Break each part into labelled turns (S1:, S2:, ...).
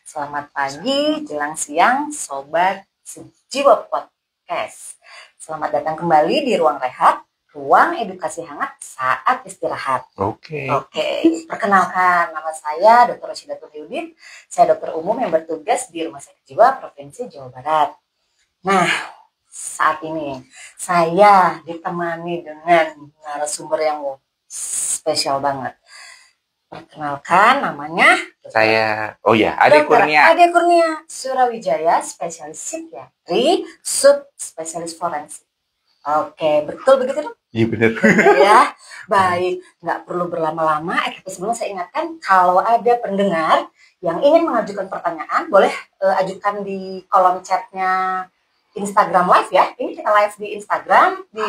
S1: Selamat pagi, jelang siang, Sobat Sejiwa Podcast. Selamat datang kembali di Ruang Rehat, ruang edukasi hangat saat istirahat.
S2: Oke.
S1: Perkenalkan, nama saya Dr. Roshidatul Yudin. Saya dokter umum yang bertugas di Rumah Sakit Jiwa Provinsi Jawa Barat. Nah, saat ini saya ditemani dengan narasumber yang spesial banget. Perkenalkan, namanya
S2: Ade Kurnia.
S1: Ade Kurnia Surawijaya, spesialis psikiatri, subspesialis forensik. Oke, betul begitu dong?
S2: Iya benar.
S1: Ya, baik. Nggak perlu berlama-lama. Tapi sebelumnya saya ingatkan, kalau ada pendengar yang ingin mengajukan pertanyaan, boleh ajukan di kolom chatnya Instagram Live ya. Ini kita live di Instagram, di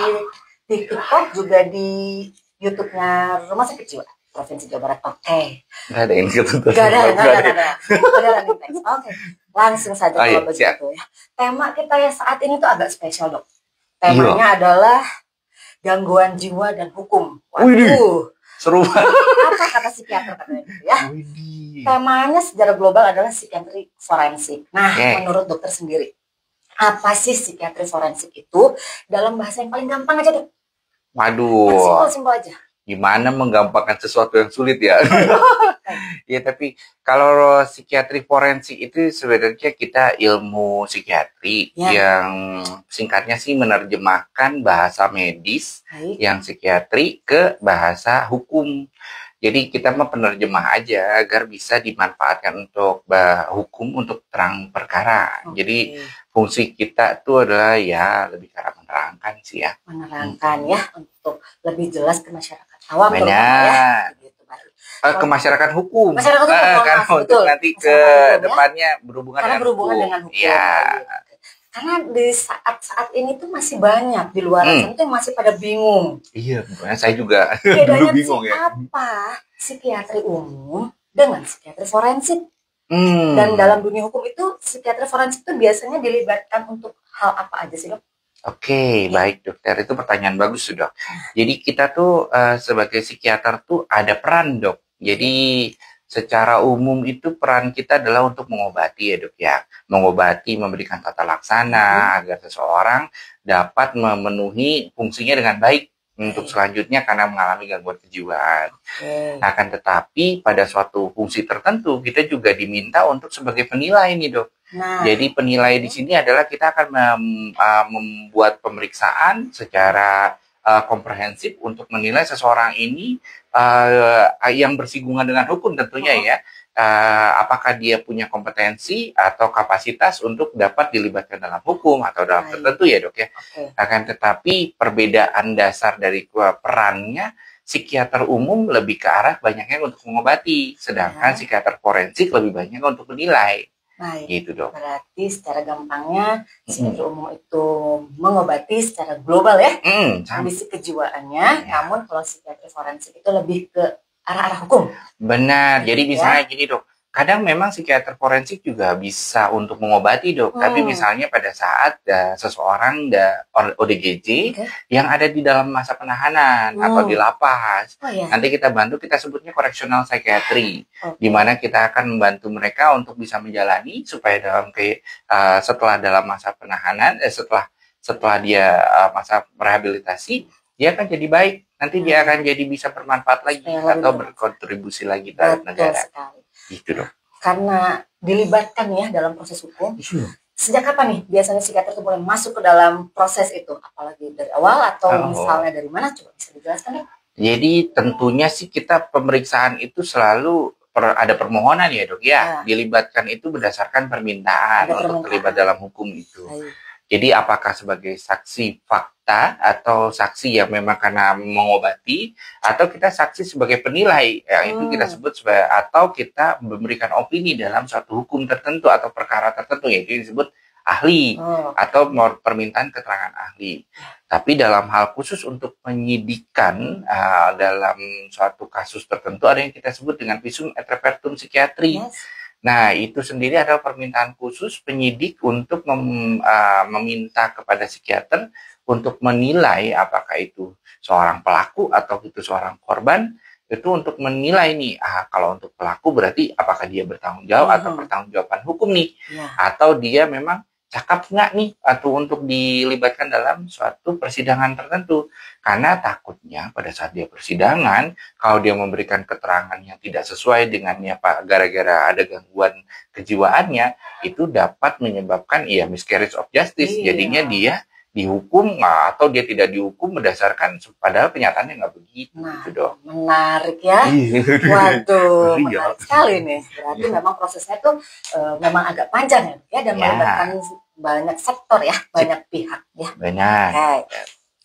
S1: TikTok, juga di YouTube-nya Rumah Sakit Jiwa Provinsi Jawa Barat. Oke.
S2: Nggak ada yang ketutup.
S1: Nggak ada landing text. Oke. Langsung saja kalau begitu ya. Tema kita ya saat ini tuh agak spesial, Dok. Temanya adalah gangguan jiwa dan hukum.
S2: Waduh. Seru banget.
S1: Apa kata psikiater katanya gitu ya? Temanya secara global adalah psikiatri forensik. Nah, menurut dokter sendiri, apa sih psikiatri forensik itu? Dalam bahasa yang paling gampang aja, Dok.
S2: Waduh.
S1: Simpel aja.
S2: Gimana menggampangkan sesuatu yang sulit ya? Ya, tapi kalau psikiatri forensik itu sebenarnya kita ilmu psikiatri yang singkatnya sih menerjemahkan bahasa medis yang psikiatri ke bahasa hukum. Jadi kita mah penerjemah aja agar bisa dimanfaatkan untuk hukum untuk terang perkara. Jadi fungsi kita itu adalah ya lebih ke arah menerangkan sih ya.
S1: Menerangkan ya untuk lebih jelas ke masyarakat awam.
S2: Benar. Ke masyarakat hukum.
S1: Masyarakat hukum
S2: kan untuk nanti ke depannya berhubungan
S1: dengan hukum. Ya. Karena di saat ini tuh masih banyak di luar sana tuh yang masih pada bingung.
S2: Iya, saya juga
S1: dulu
S2: bingung ya.
S1: Apa psikiatri umum dengan psikiatri forensik? Dan dalam dunia hukum itu psikiatri forensik itu biasanya dilibatkan untuk hal apa aja sih, Dok?
S2: Oke, baik dokter, itu pertanyaan bagus Dok. Jadi kita tuh sebagai psikiater tuh ada peran, Dok. Jadi secara umum itu peran kita adalah untuk mengobati ya, Dok ya. Mengobati, memberikan tata laksana agar seseorang dapat memenuhi fungsinya dengan baik untuk selanjutnya karena mengalami gangguan kejiwaan. Akan tetapi pada suatu fungsi tertentu kita juga diminta untuk sebagai penilai nih, Dok. Jadi penilai di sini adalah kita akan membuat pemeriksaan secara komprehensif untuk menilai seseorang ini yang bersinggungan dengan hukum tentunya ya. Apakah dia punya kompetensi atau kapasitas untuk dapat dilibatkan dalam hukum atau dalam tertentu ya, Dok ya. Akan tetapi perbedaan dasar dari perannya, psikiater umum lebih ke arah banyaknya untuk mengobati, sedangkan psikiater forensik lebih banyak untuk menilai. Gitu, Dok.
S1: Berarti secara gampangnya psikiatri umum itu mengobati secara global ya, kondisi kejiwaannya. Namun kalau psikiatri forensik itu lebih ke arah-arah hukum.
S2: Benar. Jadi misalnya gini, Dok. Kadang memang psikiater forensik juga bisa untuk mengobati, Dok. Tapi misalnya pada saat seseorang ODGJ yang ada di dalam masa penahanan atau di lapas. Nanti kita bantu, kita sebutnya correctional psychiatry. Di mana kita akan membantu mereka untuk bisa menjalani supaya setelah dalam masa penahanan, setelah dia masa rehabilitasi, dia akan jadi baik. Nanti dia akan jadi bisa bermanfaat lagi atau berkontribusi lagi terhadap negara. Gitu, Dok.
S1: Karena dilibatkan ya dalam proses hukum. Sejak kapan nih biasanya psikiater itu mulai masuk ke dalam proses itu? Apalagi dari awal atau misalnya dari mana? Coba bisa dijelaskan, Dok?
S2: Jadi tentunya sih kita pemeriksaan itu selalu ada permohonan ya, Dok ya. Dilibatkan itu berdasarkan permintaan untuk terlibat dalam hukum itu. Jadi apakah sebagai saksi fakta atau saksi yang memang karena mengobati, atau kita saksi sebagai penilai, yang itu kita sebut sebagai, atau kita memberikan opini dalam suatu hukum tertentu atau perkara tertentu, yaitu disebut ahli atau permintaan keterangan ahli. Tapi dalam hal khusus untuk penyidikan dalam suatu kasus tertentu ada yang kita sebut dengan visum et repertum psikiatri. Nah, itu sendiri adalah permintaan khusus penyidik untuk meminta kepada psikiater untuk menilai apakah itu seorang pelaku atau itu seorang korban itu untuk menilai nih, kalau untuk pelaku berarti apakah dia bertanggung jawab atau pertanggungjawaban hukum nih, atau dia memang cakap nggak nih atau untuk dilibatkan dalam suatu persidangan tertentu. Karena takutnya pada saat dia persidangan, kalau dia memberikan keterangan yang tidak sesuai dengannya Pak, gara-gara ada gangguan kejiwaannya, itu dapat menyebabkan miscarriage of justice. Jadinya dia dihukum atau dia tidak dihukum berdasarkan padahal kenyataannya nggak begitu. Gitu dong.
S1: Menarik ya. Waduh, menarik sekali nih. Berarti memang prosesnya tuh memang agak panjang ya dan melibatkan banyak sektor ya, banyak pihak ya.
S2: Benar.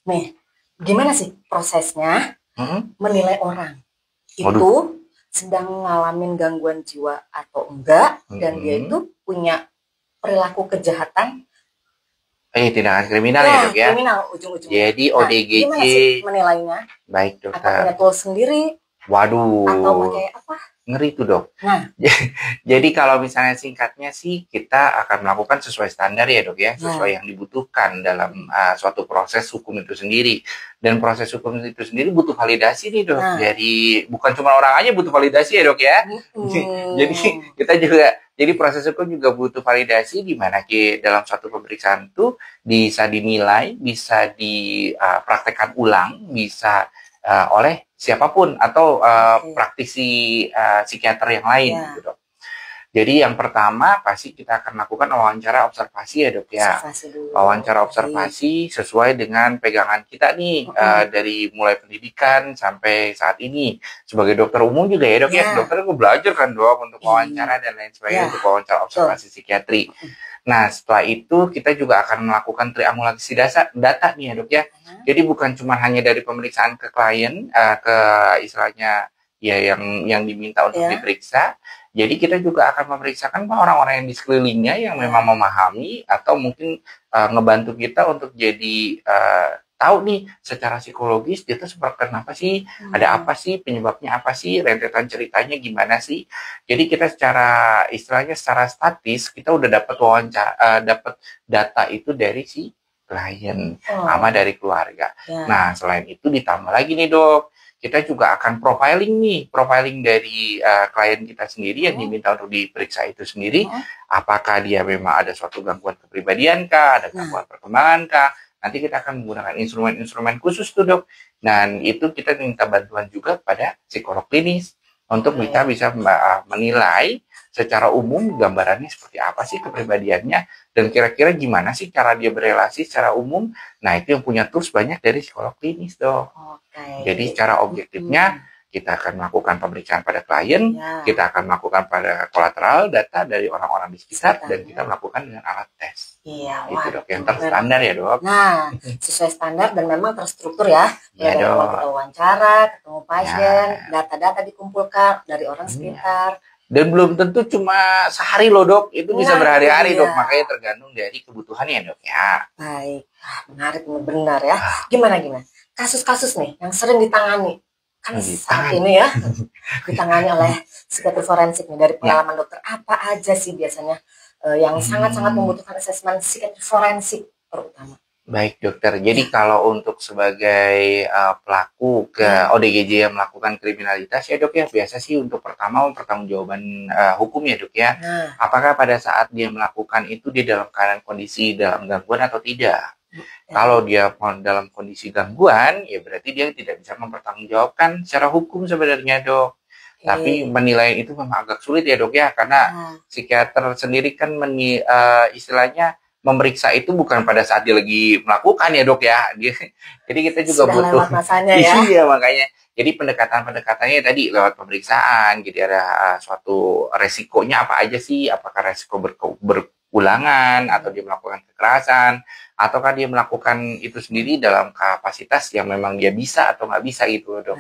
S1: Nih, gimana sih prosesnya menilai orang itu sedang ngalamin gangguan jiwa atau enggak, dan dia itu punya perilaku kejahatan
S2: tindakan kriminal ya dok ya.
S1: Kriminal ujung-ujungnya.
S2: Jadi ODGJ.
S1: Gimana sih menilainya?
S2: Baik dokter.
S1: Atau punya tools sendiri?
S2: Waduh.
S1: Atau pakai apa?
S2: Ngeri tuh dok. Jadi kalau misalnya singkatnya sih kita akan melakukan sesuai standar ya dok ya, sesuai yang dibutuhkan dalam suatu proses hukum itu sendiri. Dan proses hukum itu sendiri butuh validasi nih dok. Jadi bukan cuma orang aja butuh validasi ya dok ya. Jadi kita juga, jadi proses hukum juga butuh validasi di mana dalam suatu pemeriksaan itu bisa dinilai, bisa dipraktekkan ulang, bisa oleh siapapun atau praktisi psikiater yang lain gitu dok. Jadi yang pertama pasti kita akan lakukan wawancara observasi ya dok ya. Wawancara observasi sesuai dengan pegangan kita nih dari mulai pendidikan sampai saat ini. Sebagai dokter umum juga ya dok ya. Dokter gue belajar kan dok untuk wawancara dan lain sebagainya untuk wawancara observasi psikiatri. Nah setelah itu kita juga akan melakukan triangulasi data nih ya dok ya. Jadi bukan cuma hanya dari pemeriksaan ke klien, ke istilahnya ya yang diminta untuk diperiksa. Jadi kita juga akan memeriksakan orang-orang yang di sekelilingnya yang memang memahami atau mungkin ngebantu kita untuk jadi tahu nih secara psikologis dia tuh seperti apa sih, ada apa sih, penyebabnya apa sih, rentetan ceritanya gimana sih. Jadi kita secara istilahnya secara statis kita udah dapat dapat data itu dari si klien sama dari keluarga. Nah selain itu ditambah lagi nih dok, kita juga akan profiling dari klien kita sendiri yang diminta untuk diperiksa itu sendiri. Apakah dia memang ada suatu gangguan kepribadian kah, ada gangguan perkembangan kah. Nanti kita akan menggunakan instrumen-instrumen khusus tuh dok. Dan itu kita minta bantuan juga pada psikolog klinis untuk kita bisa menilai secara umum gambarannya seperti apa sih kepribadiannya dan kira-kira gimana sih cara dia berelasi secara umum. Nah itu yang punya tools banyak dari psikolog klinis dok. Jadi secara objektifnya kita akan melakukan pemeriksaan pada klien, kita akan melakukan pada kolateral data dari orang-orang di sekitar dan kita melakukan dengan alat tes. Itu dok yang terstandar ya dok.
S1: Nah sesuai standar dan memang terstruktur ya. Dari awal kita wawancara, ketemu pasien, data-data dikumpulkan dari orang sekitar.
S2: Dan belum tentu cuma sehari loh dok, itu bisa berhari-hari dok, makanya tergantung dari kebutuhannya dok ya.
S1: Baik, menarik benar ya. Gimana? Kasus-kasus nih yang sering ditangani kan saat ini ya ditangani oleh psikiater forensik nih, dari pengalaman dokter apa aja sih biasanya yang sangat-sangat membutuhkan asesmen psikiater forensik terutama?
S2: Baik dokter, jadi kalau untuk sebagai pelaku ke ODGJ yang melakukan kriminalitas ya dok ya, biasa sih untuk pertama pertanggungjawaban hukum ya dok ya. Apakah pada saat dia melakukan itu dia dalam keadaan kondisi dalam gangguan atau tidak? Kalau dia dalam kondisi gangguan, ya berarti dia tidak bisa mempertanggungjawabkan secara hukum sebenarnya dok. Tapi menilai itu memang agak sulit ya dok ya, karena psikiater sendiri kan istilahnya memeriksa itu bukan pada saat dia lagi melakukan ya dok ya. Jadi kita juga butuh
S1: masanya ya.
S2: Iya makanya. Jadi pendekatan-pendekatannya tadi lewat pemeriksaan, jadi ada suatu resikonya apa aja sih? Apakah resiko berulangan atau dia melakukan kekerasan, ataukah dia melakukan itu sendiri dalam kapasitas yang memang dia bisa atau nggak bisa gitu dok.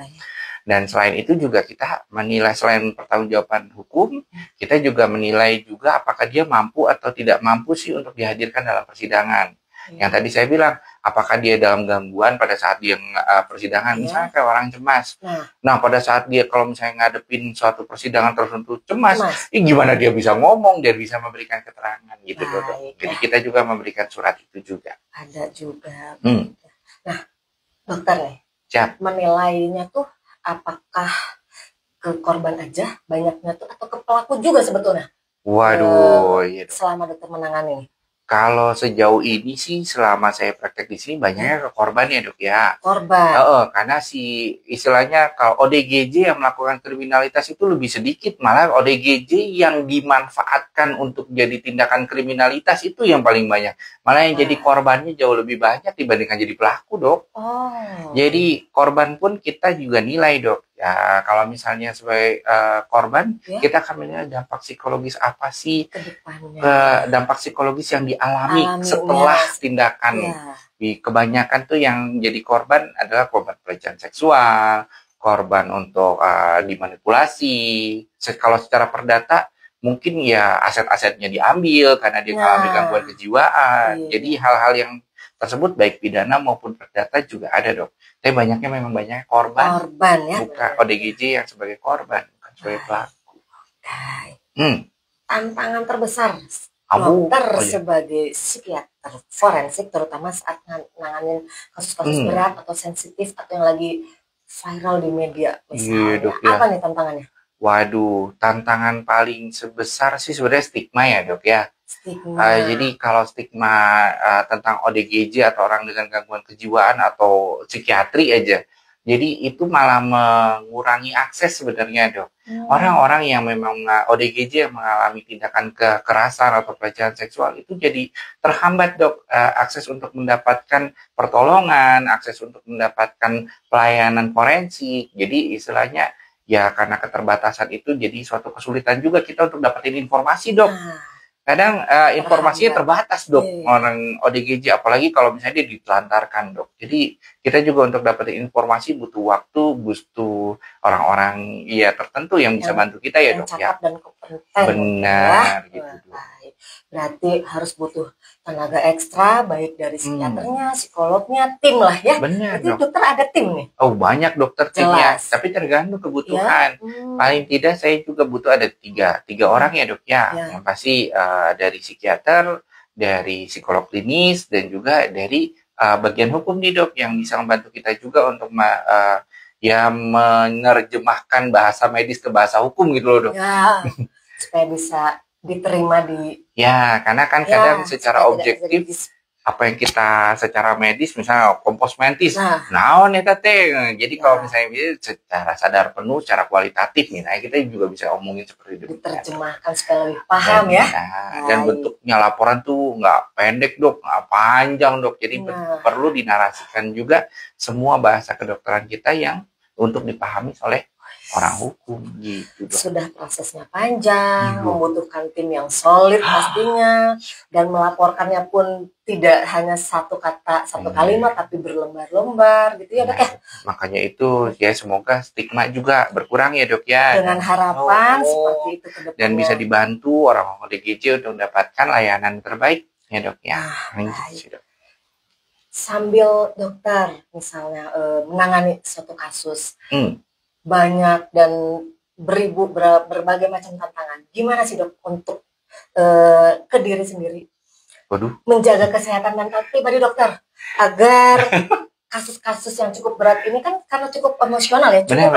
S2: Dan selain itu juga kita menilai, selain pertanggungjawaban hukum, kita juga menilai juga apakah dia mampu atau tidak mampu sih untuk dihadirkan dalam persidangan. Yang tadi saya bilang, apakah dia dalam gangguan pada saat dia persidangan, misalnya kayak orang cemas. Nah, pada saat dia kalau misalnya ngadepin suatu persidangan tertentu cemas, gimana dia bisa ngomong, dia bisa memberikan keterangan gitu dok. Jadi kita juga memberikan surat itu juga.
S1: Ada juga. Nah, dokter nih, menilainya tuh apakah ke korban aja banyaknya tuh atau ke pelaku juga sebetulnya
S2: Waduh, iya dok.
S1: selama dokter menangani ini?
S2: Kalau sejauh ini sih selama saya praktek di sini banyaknya ke korban ya dok ya.
S1: Korban.
S2: Karena si istilahnya kalau ODGJ yang melakukan kriminalitas itu lebih sedikit, malah ODGJ yang dimanfaatkan untuk jadi tindakan kriminalitas itu yang paling banyak. Malah yang jadi korbannya jauh lebih banyak dibandingkan jadi pelaku, dok. Jadi korban pun kita juga nilai, dok. Ya, kalau misalnya sebagai korban, kita akan menilai dampak psikologis apa sih, dampak psikologis yang dialami setelah tindakan. Di kebanyakan tuh yang jadi korban adalah korban pelecehan seksual, korban untuk dimanipulasi. Kalau secara perdata mungkin ya aset-asetnya diambil karena dia mengalami gangguan kejiwaan. Jadi hal-hal yang tersebut baik pidana maupun perdata juga ada, dok. Tapi banyaknya memang banyak korban ya, bukan ODGJ yang sebagai korban, bukan sebagai pelaku.
S1: Tantangan terbesar dokter sebagai psikiater forensik terutama saat menangani kasus-kasus berat atau sensitif atau yang lagi viral di media misalnya, apa nih tantangannya?
S2: Waduh, tantangan paling sebesar sih sebenarnya stigma ya, dok ya. Jadi kalau stigma tentang ODGJ atau orang dengan gangguan kejiwaan atau psikiatri aja, jadi itu malah mengurangi akses sebenarnya, dok. Orang-orang yang memang ODGJ yang mengalami tindakan kekerasan atau pelecehan seksual itu jadi terhambat, dok, akses untuk mendapatkan pertolongan, akses untuk mendapatkan pelayanan forensik. Jadi istilahnya ya karena keterbatasan itu jadi suatu kesulitan juga kita untuk dapetin informasi, dok. Kadang informasinya terbatas, dok, orang ODGJ, apalagi kalau misalnya dia ditelantarkan, dok. Jadi kita juga untuk dapetin informasi butuh waktu, butuh orang-orang ya tertentu yang bisa bantu kita ya, dok.
S1: Ya. Dan kompeten.
S2: Benar, gitu, dok.
S1: Berarti harus butuh tenaga ekstra, baik dari psikiaternya, psikolognya, tim lah ya.
S2: Benar,
S1: dok. Dokter ada tim nih?
S2: Oh, banyak dokter timnya, tapi tergantung kebutuhan. Paling tidak saya juga butuh ada tiga orang ya, dok ya. Yang pasti dari psikiater, dari psikolog klinis, dan juga dari bagian hukum nih, dok, yang bisa membantu kita juga untuk ya menerjemahkan bahasa medis ke bahasa hukum gitu loh, dok.
S1: Ya, supaya bisa diterima di
S2: karena kan kadang secara objektif apa yang kita secara medis misalnya kompos mentis naon eta teh. Jadi kalau misalnya secara sadar penuh secara kualitatif nih kita juga bisa omongin seperti itu,
S1: diterjemahkan supaya lebih paham ya.
S2: Dan bentuknya laporan tuh nggak pendek, dok, nggak panjang, dok. Jadi perlu dinarasikan juga semua bahasa kedokteran kita yang untuk dipahami oleh orang hukum gitu, dok.
S1: Sudah prosesnya panjang, membutuhkan tim yang solid pastinya, dan melaporkannya pun tidak hanya satu kata, satu kalimat, tapi berlembar-lembar gitu ya, dok ya.
S2: Makanya itu ya semoga stigma juga berkurang ya, dok ya.
S1: Dengan harapan seperti itu ke depan.
S2: Dan bisa dibantu orang ODGJ untuk mendapatkan layanan terbaik ya, dok ya.
S1: Dok. Sambil dokter misalnya menangani suatu kasus, banyak dan berbagai macam tantangan. Gimana sih, dok, untuk ke diri sendiri menjaga kesehatan mental pribadi dokter agar kasus-kasus yang cukup berat ini kan karena cukup emosional ya, cukup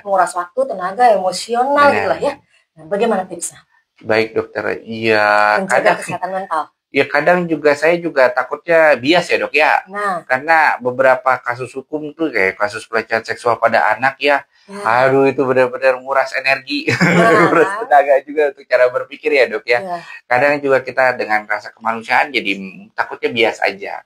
S1: menguras waktu, tenaga, emosional gitu lah ya. Nah, bagaimana tipsnya?
S2: Baik, dokter. Iya,
S1: menjaga kesehatan mental.
S2: Ya kadang juga saya juga takutnya bias ya, dok ya. Karena beberapa kasus hukum tuh kayak kasus pelecehan seksual pada anak ya. Aduh, itu benar-benar nguras energi, nguras tenaga juga untuk cara berpikir ya, dok ya. Kadang juga kita dengan rasa kemanusiaan jadi takutnya bias aja.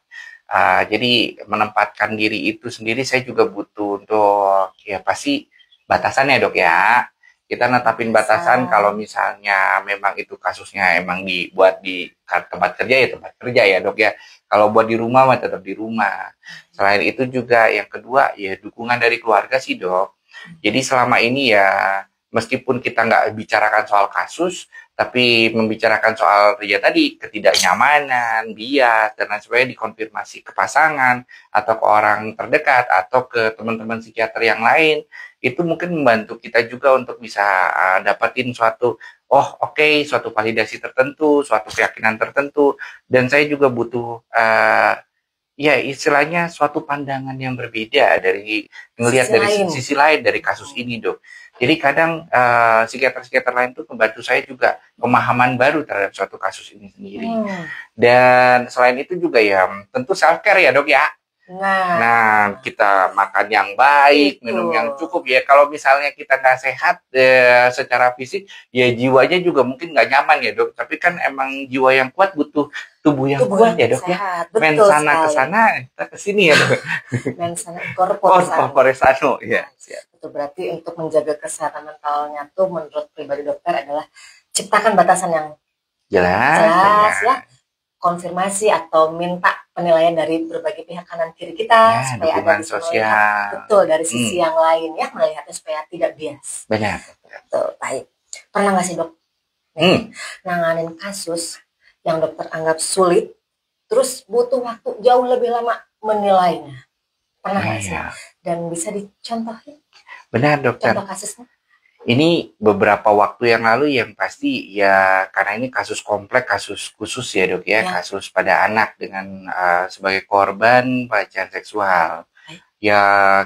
S2: Jadi menempatkan diri itu sendiri saya juga butuh untuk ya pasti batasannya, dok ya. Kita netapin batasan kalau misalnya memang itu kasusnya emang dibuat di tempat kerja ya tempat kerja ya, dok ya. Kalau buat di rumah mah tetap di rumah. Selain itu juga yang kedua ya dukungan dari keluarga sih, dok. Jadi selama ini ya meskipun kita nggak bicarakan soal kasus, tapi membicarakan soal ya tadi ketidaknyamanan, bias, dan lain sebagainya dikonfirmasi ke pasangan atau ke orang terdekat atau ke teman-teman psikiater yang lain. Itu mungkin membantu kita juga untuk bisa dapetin suatu suatu validasi tertentu, suatu keyakinan tertentu, dan saya juga butuh ya istilahnya suatu pandangan yang berbeda dari ngelihat dari sisi lain dari kasus ini, dok. Jadi kadang psikiater-psikiater lain tuh membantu saya juga pemahaman baru terhadap suatu kasus ini sendiri. Dan selain itu juga ya tentu self care ya dok ya. Nah, kita makan yang baik, minum yang cukup ya. Kalau misalnya kita nggak sehat secara fisik, ya jiwanya juga mungkin nggak nyaman ya dok. Tapi kan emang jiwa yang kuat butuh tubuh yang kuat ya dok ya. Men sana ke sana, kita ke sini ya dok.
S1: Men sana corpore
S2: sano ya.
S1: Itu berarti untuk menjaga kesehatan mentalnya tuh menurut pribadi dokter adalah ciptakan batasan yang jelas ya. Konfirmasi atau minta penilaian dari berbagai pihak kanan kiri kita supaya ada
S2: sosial.
S1: Betul, dari sisi yang lain ya, melihatnya supaya tidak bias.
S2: Benar.
S1: Betul, baik. Pernah nggak sih dok nanganin kasus yang dokter anggap sulit, terus butuh waktu jauh lebih lama menilainya? Pernah nggak sih? Dan bisa dicontohin?
S2: Benar dokter.
S1: Contoh kasusnya?
S2: Ini beberapa waktu yang lalu yang pasti ya karena ini kasus kompleks, kasus khusus ya dok ya, kasus pada anak dengan sebagai korban pelecehan seksual. Ya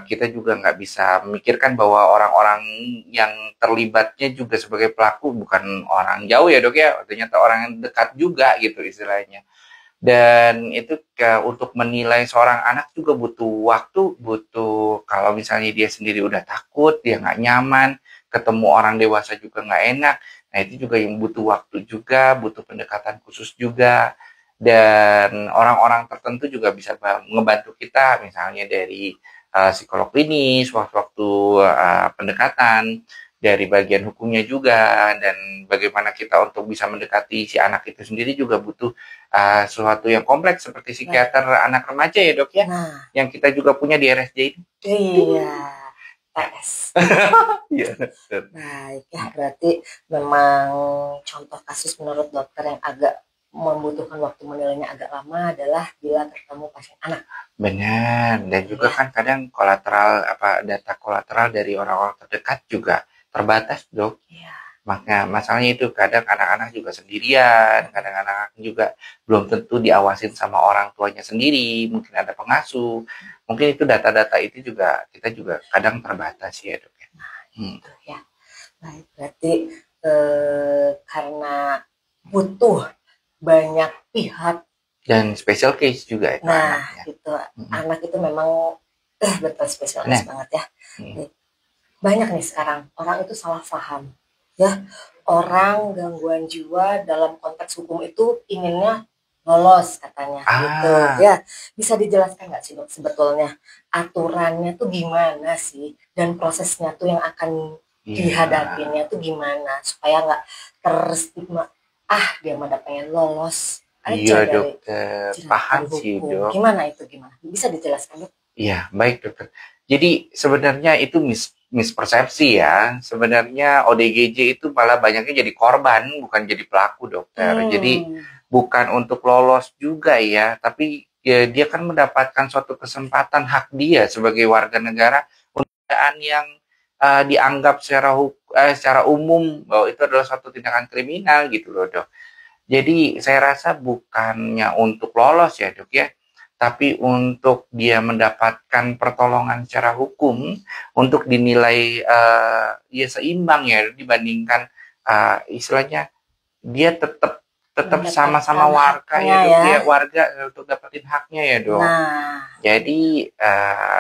S2: kita juga nggak bisa memikirkan bahwa orang-orang yang terlibatnya juga sebagai pelaku bukan orang jauh ya dok ya, ternyata orang yang dekat juga gitu istilahnya. Dan itu untuk menilai seorang anak juga butuh waktu, butuh kalau misalnya dia sendiri udah takut, dia nggak nyaman, ketemu orang dewasa juga nggak enak. Nah itu juga yang butuh waktu juga, butuh pendekatan khusus juga. Dan orang-orang tertentu juga bisa ngebantu kita, misalnya dari psikolog klinis, waktu-waktu pendekatan, dari bagian hukumnya juga, dan bagaimana kita untuk bisa mendekati si anak itu sendiri juga butuh sesuatu yang kompleks seperti psikiater anak remaja ya dok ya, yang kita juga punya di RSJ ini.
S1: Iya. Baik ya, berarti memang contoh kasus menurut dokter yang agak membutuhkan waktu menilainya agak lama adalah bila ketemu pasien anak.
S2: Benar, dan juga kan kadang data kolateral dari orang-orang terdekat juga terbatas dok. Makanya masalahnya itu kadang anak-anak juga sendirian, kadang anak-anak juga belum tentu diawasin sama orang tuanya sendiri, mungkin ada pengasuh. Mungkin itu data-data itu juga kita juga kadang terbatas ya dok ya.
S1: Itu ya. Baik, berarti karena butuh banyak pihak
S2: dan special case juga itu
S1: anaknya. Gitu. Anak itu memang betul spesialis banget ya. Banyak nih sekarang orang itu salah paham ya. Orang gangguan jiwa dalam konteks hukum itu inginnya lolos katanya gitu ya. Bisa dijelaskan nggak sih dok sebetulnya aturannya tuh gimana sih dan prosesnya tuh yang akan dihadapinya tuh gimana supaya nggak terstigma dia mah pengen lolos aja dari
S2: dokter paham sih dok.
S1: Gimana bisa dijelaskan dok?
S2: Iya baik dokter. Jadi sebenarnya itu mispersepsi ya. Sebenarnya ODGJ itu malah banyaknya jadi korban bukan jadi pelaku dokter. Jadi bukan untuk lolos juga ya, tapi ya, dia kan mendapatkan suatu kesempatan hak dia sebagai warga negara untuk yang dianggap secara umum bahwa itu adalah suatu tindakan kriminal gitu loh dok. Jadi saya rasa bukannya untuk lolos ya dok ya, tapi untuk dia mendapatkan pertolongan secara hukum untuk dinilai ya seimbang ya dibandingkan istilahnya dia tetap sama-sama warga ya warga untuk dapetin haknya ya dok. Jadi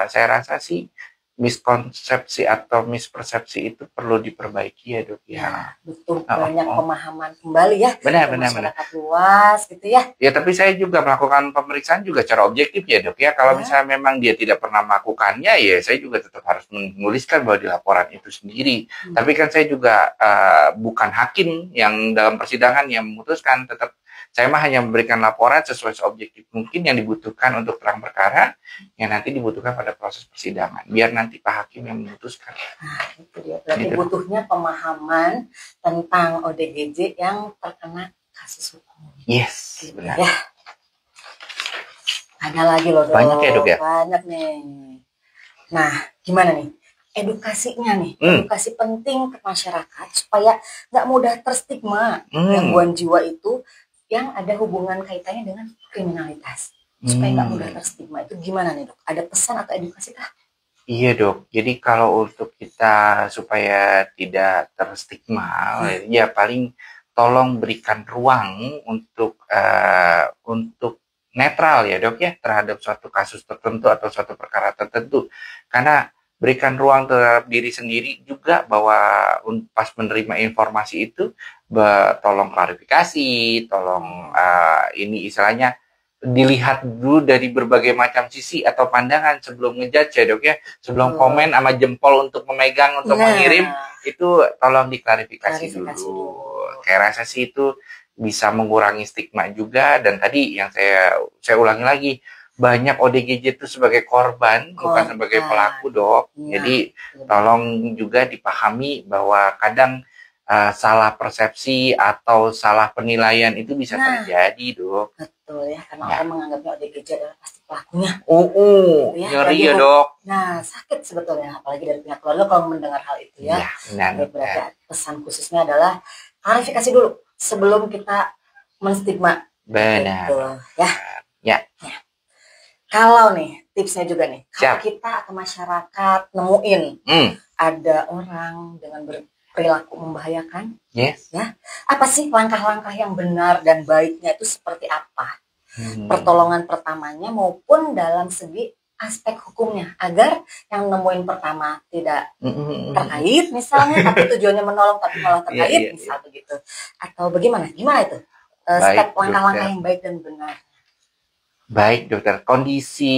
S2: saya rasa sih miskonsepsi atau mispersepsi itu perlu diperbaiki ya dok ya.
S1: Betul banyak pemahaman kembali ya.
S2: Benar.
S1: Masyarakat luas gitu ya.
S2: Ya tapi saya juga melakukan pemeriksaan juga secara objektif ya dok ya. Kalau misalnya memang dia tidak pernah melakukannya ya saya juga tetap harus menuliskan bahwa di laporan itu sendiri. Tapi kan saya juga bukan hakim yang dalam persidangan yang memutuskan, tetap saya mah hanya memberikan laporan sesuai seobjektif mungkin yang dibutuhkan untuk terang perkara yang nanti dibutuhkan pada proses persidangan. Biar nanti Pak Hakim yang memutuskan.
S1: Itu dia. Berarti butuhnya pemahaman tentang ODGJ yang terkena kasus hukum.
S2: Yes, benar.
S1: Ya. Ada lagi loh dok.
S2: Banyak ya dok ya?
S1: Banyak nih. Nah, gimana nih? Edukasinya nih, edukasi penting ke masyarakat supaya nggak mudah terstigma gangguan jiwa itu yang ada hubungan kaitannya dengan kriminalitas supaya nggak mudah terstigma. Itu gimana nih dok? Ada pesan atau edukasi kah?
S2: Iya dok, jadi kalau untuk kita supaya tidak terstigma, ya paling tolong berikan ruang untuk netral ya dok ya terhadap suatu kasus tertentu atau suatu perkara tertentu. Karena berikan ruang terhadap diri sendiri juga bahwa pas menerima informasi itu, tolong klarifikasi, tolong ini istilahnya dilihat dulu dari berbagai macam sisi atau pandangan sebelum ngejudge ya dok ya, sebelum komen sama jempol untuk memegang untuk mengirim itu tolong diklarifikasi dulu. Kayak rasa sih itu bisa mengurangi stigma juga. Dan tadi yang saya ulangi lagi, banyak ODGJ itu sebagai korban bukan sebagai pelaku dok. Jadi tolong juga dipahami bahwa kadang salah persepsi atau salah penilaian itu bisa terjadi dok.
S1: Betul ya, karena orang menganggapnya ODGJ adalah pasti pelakunya.
S2: Ngeri ya dok.
S1: Nah, sakit sebetulnya, apalagi dari pihak keluarga kalau mendengar hal itu ya. Berarti pesan khususnya adalah klarifikasi dulu sebelum kita menstigma.
S2: Benar.
S1: Gitu, ya. Kalau nih tipsnya juga nih, kalau kita atau masyarakat nemuin ada orang dengan perilaku membahayakan, ya, apa sih langkah-langkah yang benar dan baiknya itu seperti apa? Pertolongan pertamanya maupun dalam segi aspek hukumnya, agar yang nemuin pertama tidak terkait misalnya, tapi tujuannya menolong tapi malah terkait, misal begitu, atau bagaimana? Gimana itu? Step langkah-langkah yang baik dan benar.
S2: Baik dokter, kondisi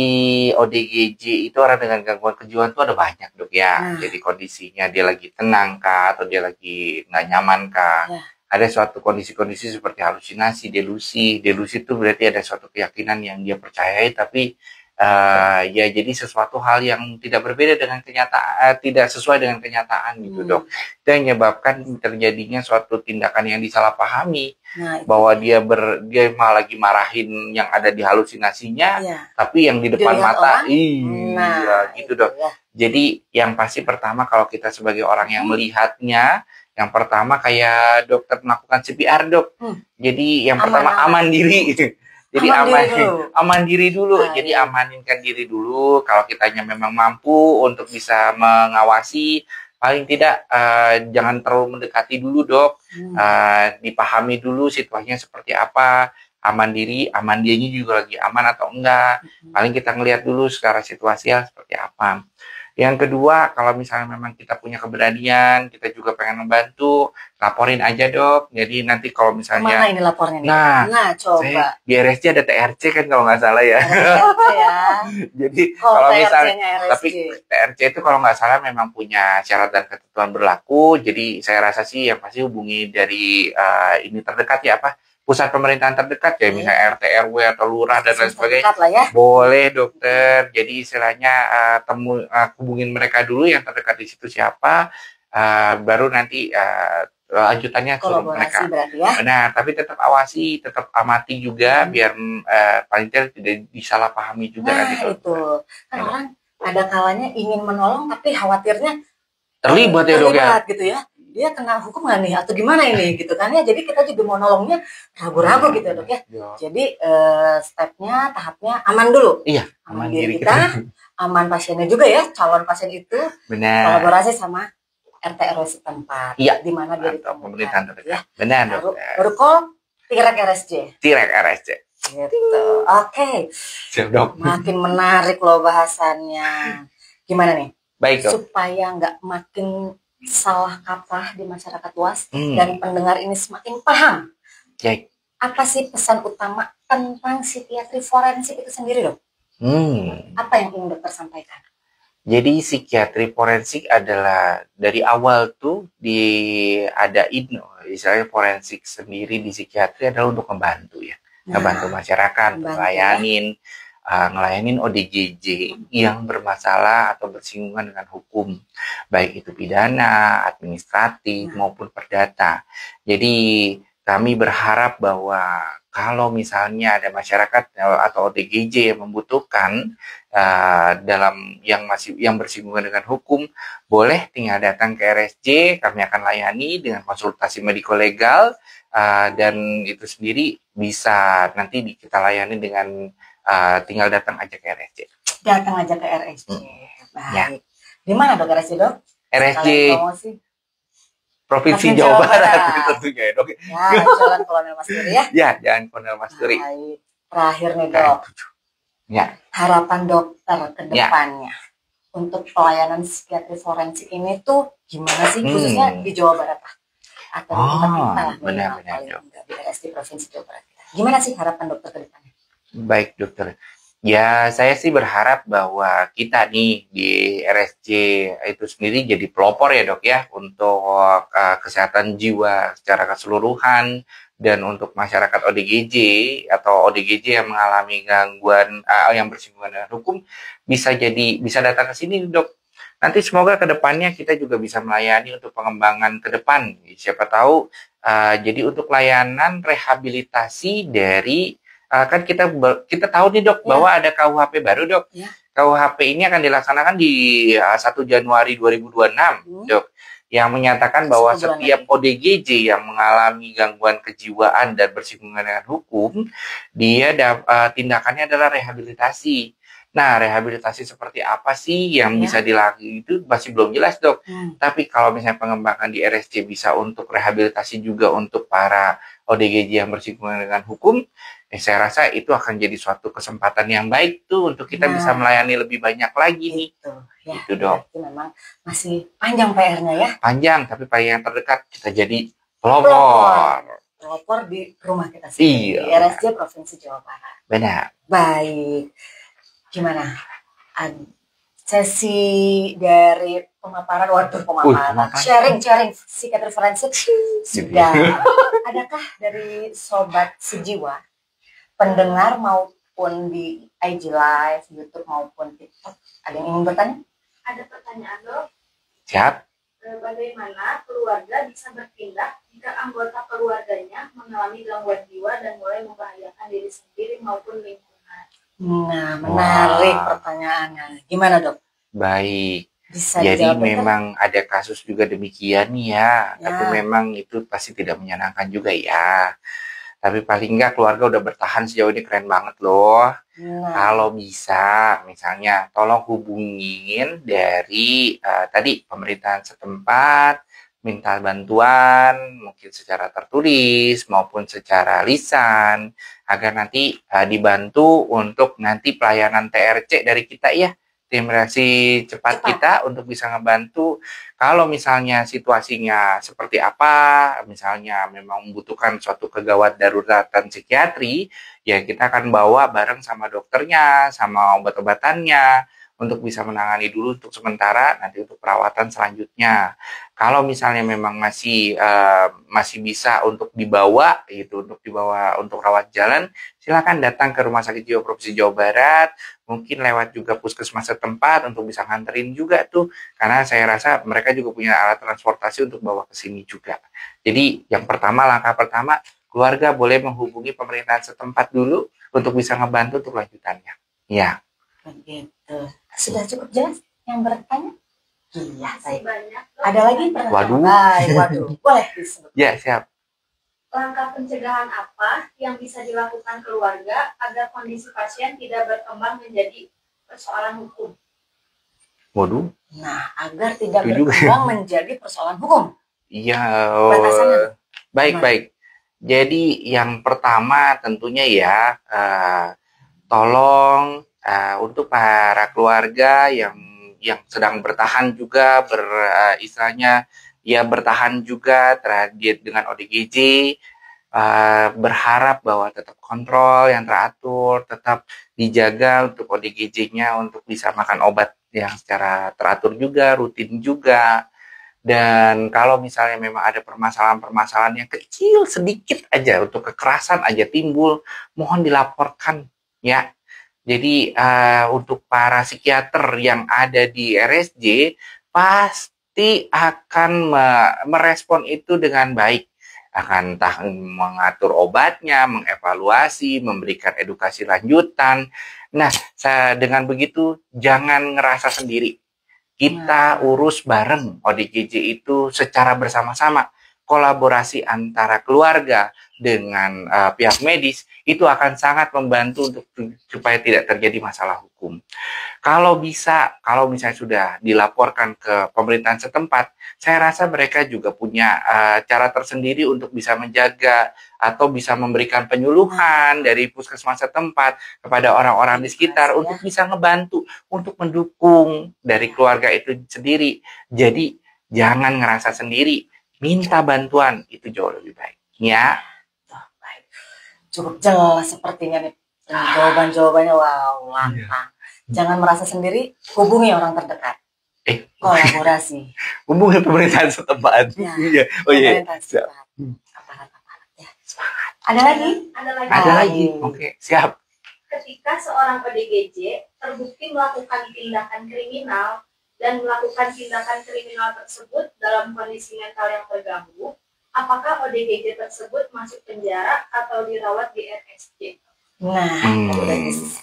S2: ODGJ itu orang dengan gangguan kejiwaan itu ada banyak dok ya. Jadi kondisinya dia lagi tenang kah atau dia lagi nggak nyaman kah. Ada suatu kondisi-kondisi seperti halusinasi, delusi. Delusi itu berarti ada suatu keyakinan yang dia percayai tapi ya jadi sesuatu hal yang tidak berbeda dengan kenyataan, tidak sesuai dengan kenyataan gitu dok. Itu yang menyebabkan terjadinya suatu tindakan yang disalahpahami. Bahwa dia malah lagi marahin yang ada di halusinasinya, tapi yang di depan mata, gitu dok. Jadi yang pasti pertama kalau kita sebagai orang yang melihatnya, yang pertama kayak dokter melakukan CPR dok. Jadi yang pertama aman diri. Jadi aman diri dulu. Jadi amaninkan diri dulu. Kalau kitanya memang mampu untuk bisa mengawasi, paling tidak jangan terlalu mendekati dulu dok. Dipahami dulu situasinya seperti apa. Aman dianya juga lagi aman atau enggak. Paling kita ngelihat dulu secara situasinya seperti apa. Yang kedua, kalau misalnya memang kita punya keberanian, kita juga pengen membantu, laporin aja dok. Jadi nanti kalau misalnya...
S1: Mana ini lapornya nih?
S2: Nah coba. Di RSC ada TRC kan kalau nggak salah ya. Jadi kalau misalnya... Tapi TRC itu kalau nggak salah memang punya syarat dan ketentuan berlaku. Jadi saya rasa sih yang pasti hubungi dari ini terdekat ya apa? Pusat pemerintahan terdekat ya, misalnya RT, RW atau lurah dan lain sebagainya, boleh dokter. Jadi istilahnya hubungin mereka dulu yang terdekat di situ siapa, baru nanti lanjutannya suruh mereka. Nah, tapi tetap awasi, tetap amati juga biar paling tidak disalahpahami juga nanti.
S1: Itu kan orang ada kalanya ingin menolong tapi khawatirnya
S2: terlibat ya dok ya.
S1: Gitu ya. Dia kena hukum nggak nih atau gimana ini gitu kan ya, jadi kita juga mau nolongnya ragu-ragu gitu dok ya. Jadi stepnya, tahapnya aman dulu. Aman diri kita, aman pasiennya juga ya, calon pasien itu.
S2: Benar.
S1: Kolaborasi sama RT RW setempat, di mana dia ditemukan.
S2: Pemerintahan terdekat. Benar dok.
S1: Baru call Tirek RSJ.
S2: Tirek RSJ.
S1: Gitu. Oke.
S2: Siap dok.
S1: Makin menarik loh bahasannya. Gimana nih?
S2: Baik dok.
S1: Supaya nggak makin salah kaprah di masyarakat luas dan pendengar ini semakin paham. Apa sih pesan utama tentang psikiatri forensik itu sendiri dok? Apa yang ingin dokter sampaikan?
S2: Jadi psikiatri forensik adalah dari awal tuh diadain, misalnya forensik sendiri di psikiatri adalah untuk membantu ya, membantu masyarakat, ngelayanin ODGJ yang bermasalah atau bersinggungan dengan hukum, baik itu pidana, administratif maupun perdata. Jadi kami berharap bahwa kalau misalnya ada masyarakat atau ODGJ yang membutuhkan dalam yang bersinggungan dengan hukum, boleh tinggal datang ke RSJ, kami akan layani dengan konsultasi mediko legal, dan itu sendiri bisa nanti kita layani dengan tinggal datang aja ke RSJ.
S1: Datang aja ke RSJ. Baik. Di mana dok RSJ dok?
S2: RSJ
S1: promosi.
S2: Provinsi Jawa Barat tentunya ya dok.
S1: Ya, Jalan Kolonel Masturi ya.
S2: Ya, Jalan Kolonel Masturi.
S1: Baik. Terakhir nih dok.
S2: Ya.
S1: Harapan dokter ke depannya untuk pelayanan psikiatri forensik ini tuh gimana sih, khususnya di Jawa Barat atau di tempat kita lah,
S2: benar-benar
S1: di RSJ Provinsi Jawa Barat. Gimana sih harapan dokter ke depannya?
S2: Baik dokter. Ya, saya sih berharap bahwa kita nih di RSJ itu sendiri jadi pelopor ya dok ya untuk kesehatan jiwa secara keseluruhan, dan untuk masyarakat ODGJ atau ODGJ yang mengalami gangguan yang bersinggungan dengan hukum bisa datang ke sini dok. Nanti semoga ke depannya kita juga bisa melayani untuk pengembangan ke depan. Siapa tahu jadi untuk layanan rehabilitasi dari kan kita tahu nih dok bahwa ada KUHP baru dok. KUHP ini akan dilaksanakan di 1 Januari 2026 dok, yang menyatakan bahwa setiap ODGJ yang mengalami gangguan kejiwaan dan bersinggungan dengan hukum, dia tindakannya adalah rehabilitasi. Nah, rehabilitasi seperti apa sih yang bisa dilakukan itu masih belum jelas dok. Tapi kalau misalnya pengembangan di RSJ bisa untuk rehabilitasi juga untuk para ODGJ yang bersinggungan dengan hukum, saya rasa itu akan jadi suatu kesempatan yang baik tuh untuk kita bisa melayani lebih banyak lagi nih. Itu dok.
S1: Memang masih panjang PR-nya ya.
S2: Panjang, tapi paling yang terdekat kita jadi pelopor.
S1: Pelopor di rumah kita sendiri. Di RSJ Provinsi Jawa Barat.
S2: Benar.
S1: Baik. Gimana? Sesi dari pemaparan, sharing psikiatri forensik sudah. Adakah dari sobat sejiwa, pendengar maupun di IG Live, YouTube maupun TikTok, ada yang ingin bertanya?
S3: Ada pertanyaan dok.
S2: Siap.
S3: Bagaimana keluarga bisa bertindak jika anggota keluarganya mengalami gangguan jiwa dan mulai membahayakan diri sendiri maupun lingkungan?
S1: Nah, menarik pertanyaannya. Gimana dok?
S2: Baik. Jadi memang ada kasus juga demikian ya, tapi memang itu pasti tidak menyenangkan juga ya. Tapi paling nggak keluarga udah bertahan sejauh ini, keren banget loh. Kalau bisa, misalnya tolong hubungin dari tadi pemerintahan setempat, minta bantuan mungkin secara tertulis maupun secara lisan, agar nanti dibantu untuk nanti pelayanan TRC dari kita ya, tim reaksi cepat kita, untuk bisa ngebantu. Kalau misalnya situasinya seperti apa, misalnya memang membutuhkan suatu kegawat daruratan psikiatri, ya kita akan bawa bareng sama dokternya, sama obat-obatannya, untuk bisa menangani dulu untuk sementara, nanti untuk perawatan selanjutnya. Kalau misalnya memang masih bisa untuk dibawa gitu, untuk rawat jalan, silakan datang ke Rumah Sakit Jiwa Provinsi Jawa Barat, mungkin lewat juga puskesmas setempat untuk bisa nganterin juga tuh, karena saya rasa mereka juga punya alat transportasi untuk bawa ke sini juga. Jadi langkah pertama, keluarga boleh menghubungi pemerintahan setempat dulu untuk bisa ngebantu untuk lanjutannya. Ya.
S1: Begitu. Sudah cukup jelas yang bertanya? Iya,
S3: saya banyak.
S1: Ada lagi pertanyaan? Waduh. Boleh disebut.
S2: Ya, siap.
S3: Langkah pencegahan apa yang bisa dilakukan keluarga agar kondisi pasien tidak berkembang menjadi persoalan hukum?
S2: Waduh.
S1: Nah, agar tidak berkembang menjadi persoalan hukum.
S2: Iya.
S1: Batasannya.
S2: Baik. Jadi yang pertama tentunya ya, tolong untuk para keluarga yang sedang bertahan juga, istilahnya ya bertahan juga terhadap dengan ODGJ, berharap bahwa tetap kontrol yang teratur, tetap dijaga untuk ODGJ-nya untuk bisa makan obat yang secara teratur juga, rutin juga. Dan kalau misalnya memang ada permasalahan-permasalahan yang kecil sedikit aja, untuk kekerasan aja timbul, mohon dilaporkan ya. Jadi untuk para psikiater yang ada di RSJ pasti akan merespon itu dengan baik. Akan entah mengatur obatnya, mengevaluasi, memberikan edukasi lanjutan. Nah, dengan begitu jangan ngerasa sendiri. Kita urus bareng ODGJ itu secara bersama-sama. kolaborasi antara keluarga dengan pihak medis itu akan sangat membantu untuk supaya tidak terjadi masalah hukum. Kalau misalnya sudah dilaporkan ke pemerintahan setempat, saya rasa mereka juga punya cara tersendiri untuk bisa menjaga atau bisa memberikan penyuluhan dari puskesmas setempat kepada orang-orang di sekitar untuk bisa ngebantu, untuk mendukung dari keluarga itu sendiri. Jadi jangan ngerasa sendiri, minta bantuan itu jauh lebih baik. Ya.
S1: Cukup jelas sepertinya nih jawaban-jawabannya. Wow, lantang. Jangan merasa sendiri, hubungi orang terdekat. Kolaborasi.
S2: Hubungi pemerintahan setempat.
S1: Ya,
S2: oh iya.
S1: Aparat-aparat ya. Ada lagi?
S2: Ada lagi. Oke, siap.
S3: Ketika seorang ODGJ terbukti melakukan tindakan kriminal dan melakukan tindakan kriminal tersebut dalam kondisi mental yang terganggu, apakah ODGJ tersebut masuk penjara atau dirawat di RSJ?
S1: Nah,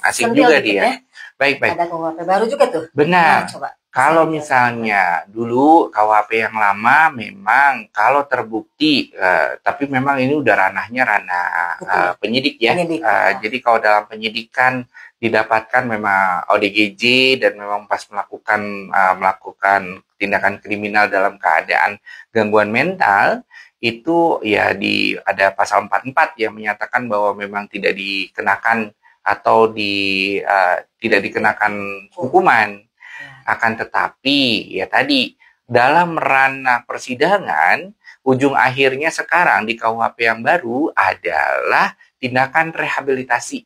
S2: asik juga dia. Ya. Baik.
S1: Ada KUHP baru juga tuh.
S2: Benar. Nah, coba. Kalau misalnya dulu KUHP yang lama memang kalau terbukti, tapi memang ini udah ranahnya penyidik ya. Jadi kalau dalam penyidikan didapatkan memang ODGJ dan memang pas melakukan tindakan kriminal dalam keadaan gangguan mental, itu ya ada pasal 44 yang menyatakan bahwa memang tidak dikenakan atau tidak dikenakan hukuman. Akan tetapi ya tadi dalam ranah persidangan ujung akhirnya sekarang di KUHP yang baru adalah tindakan rehabilitasi.